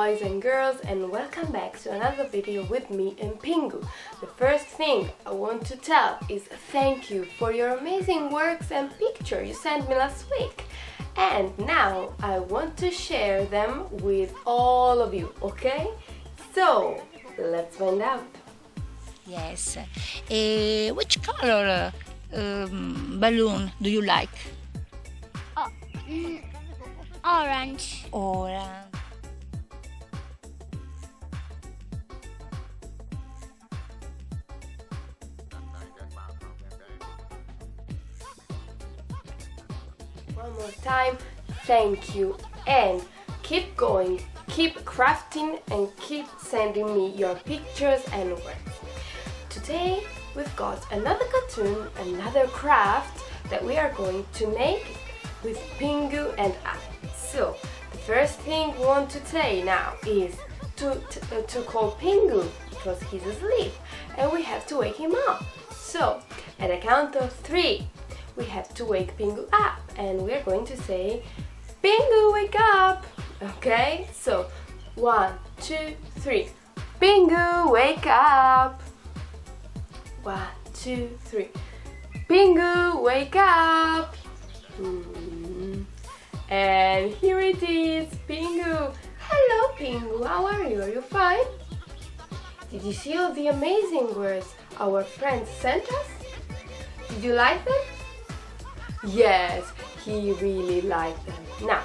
boys and girls, and welcome back to another video with me and Pingu. The first thing I want to tell is thank you for your amazing works and picture you sent me last week. And now I want to share them with all of you, okay? So, let's find out. Yes. Which color balloon do you like? Orange. Orange. One more time, thank you, and keep going, keep crafting, and keep sending me your pictures and works. Today we've got another cartoon, another craft that we are going to make with Pingu and I. So the first thing we want to say now is to call Pingu because he's asleep and we have to wake him up. So at a count of 3 we have to wake Pingu up and we're going to say, Pingu, wake up! Okay, so 1, 2, 3. Pingu, wake up! 1, 2, 3. Pingu, wake up! And here it is, Pingu. Hello, Pingu. How are you? Are you fine? Did you see all the amazing words our friends sent us? Did you like them? Yes, he really liked them. Now,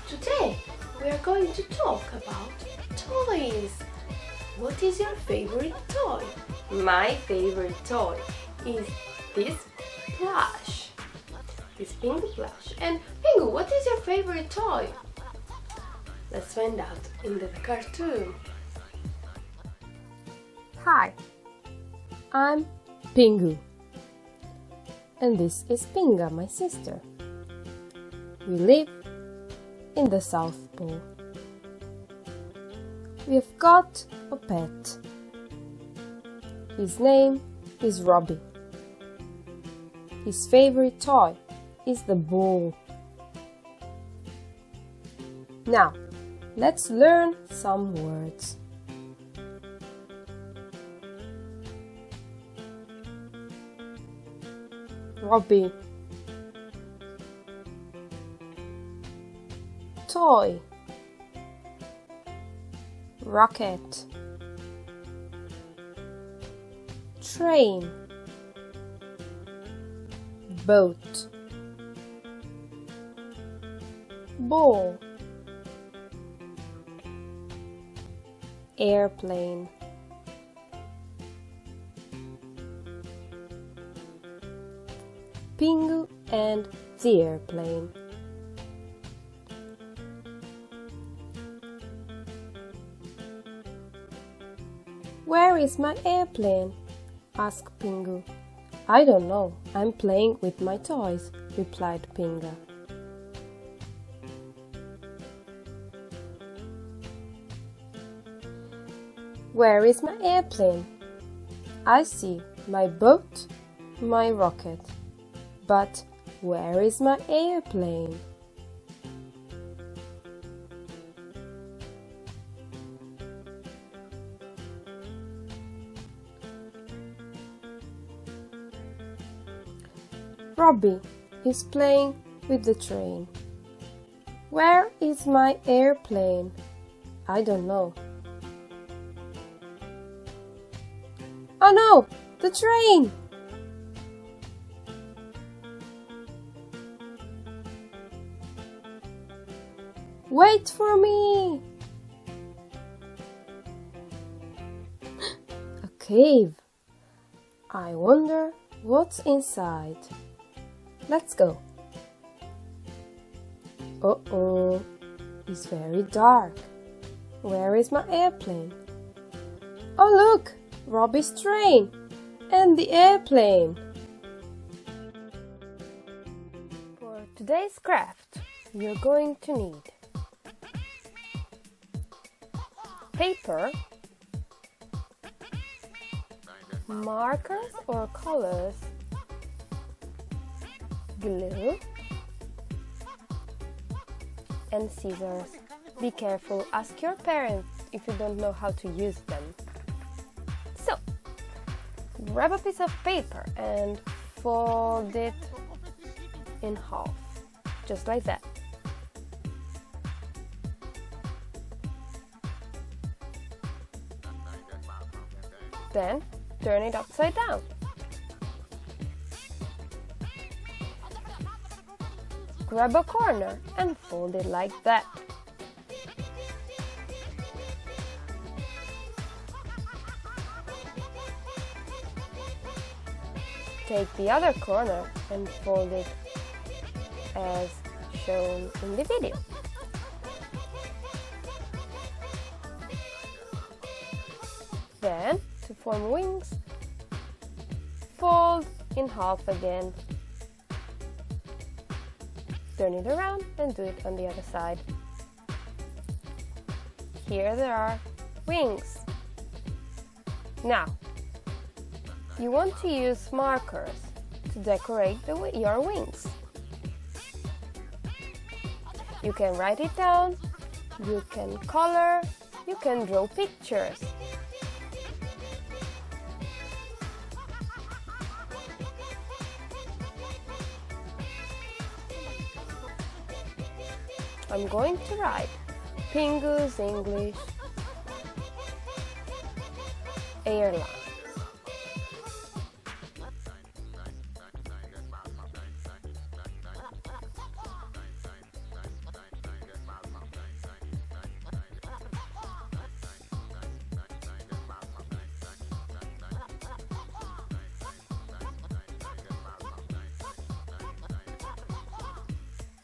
today we are going to talk about toys. What is your favorite toy? My favorite toy is this plush. This Pingu plush. And Pingu, what is your favorite toy? Let's find out in the cartoon. Hi, I'm Pingu. And this is Pinga, my sister. We live in the South Pole. We've got a pet. His name is Robbie. His favorite toy is the ball. Now, let's learn some words. Robbie, toy, rocket, train, boat, ball, airplane, Pingu and the airplane. Where is my airplane? Asked Pingu. I don't know. I'm playing with my toys, replied Pinga. Where is my airplane? I see my boat, my rocket. But where is my airplane? Robbie is playing with the train. Where is my airplane? I don't know. Oh no, the train! Wait for me! A cave. I wonder what's inside. Let's go. Uh-oh, it's very dark. Where is my airplane? Oh look, Robbie's train and the airplane. For today's craft, you're going to need paper, markers or colors, glue, and scissors. Be careful, ask your parents if you don't know how to use them. So, grab a piece of paper and fold it in half, just like that. Then, turn it upside down. Grab a corner and fold it like that. Take the other corner and fold it as shown in the video. Then, to form wings, fold in half again. Turn it around and do it on the other side. Here there are wings. Now, you want to use markers to decorate your wings. You can write it down, you can color, you can draw pictures. I'm going to write Pingu's English Airlines.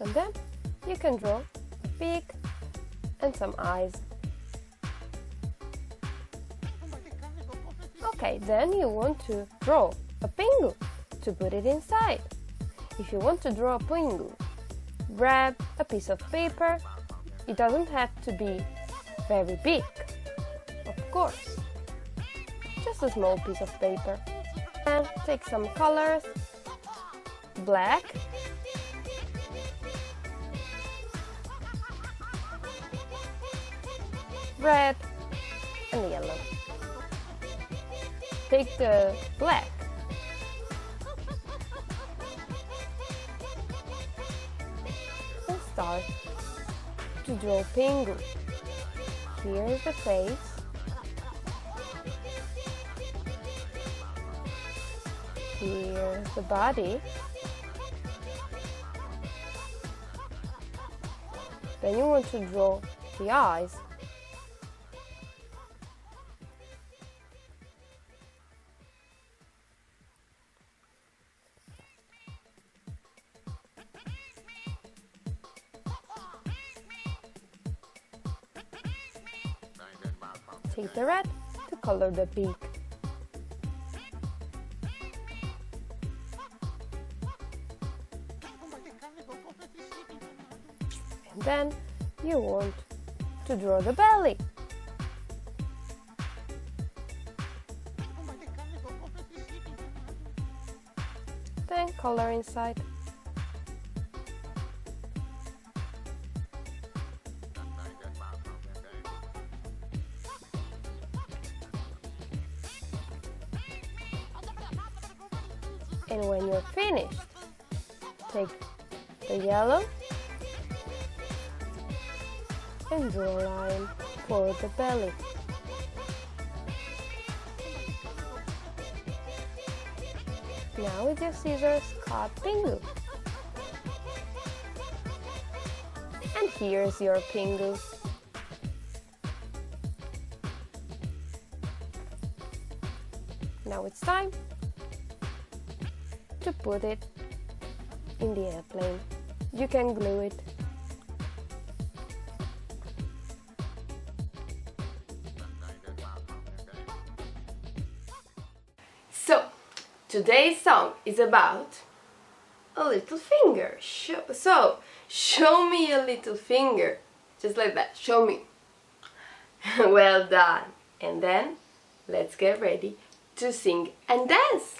And then you can draw a beak and some eyes. Okay, then you want to draw a pingu to put it inside. If you want to draw a pingu, grab a piece of paper. It doesn't have to be very big, of course. Just a small piece of paper. And take some colors, black, red and yellow. Take the black and start to draw Pingu. Here is the face. Here's the body. Then you want to draw the eyes. Take the red to color the beak. And then you want to draw the belly. Then color inside. And when you're finished, take the yellow and draw a line for the belly. Now with your scissors, cut Pingu. And here's your Pingu. Now it's time to put it in the airplane. You can glue it. So, today's song is about a little finger. Show me a little finger. Just like that. Show me. Well done. And then, let's get ready to sing and dance.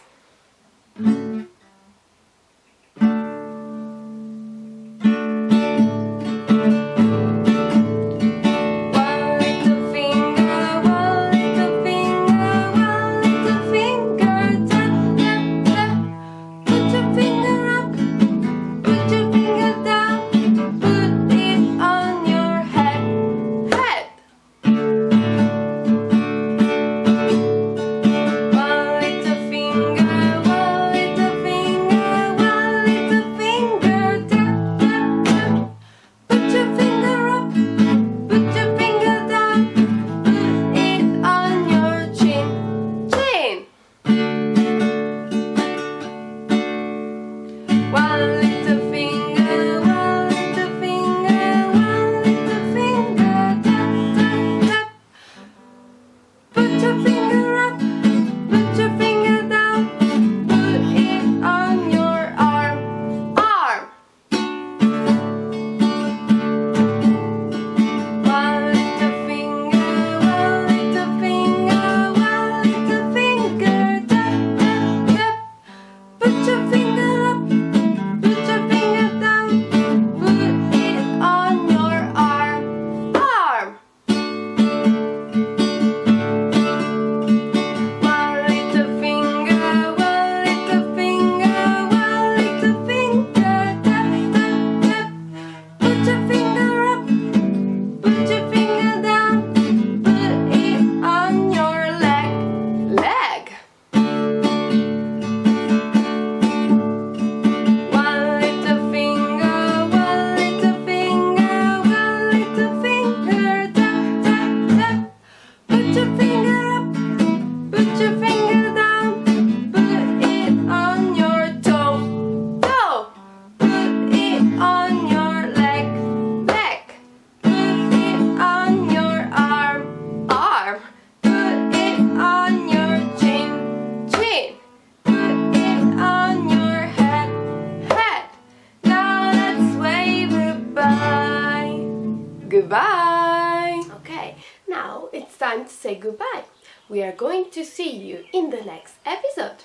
Goodbye! Okay, now it's time to say goodbye. We are going to see you in the next episode.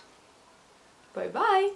Bye bye!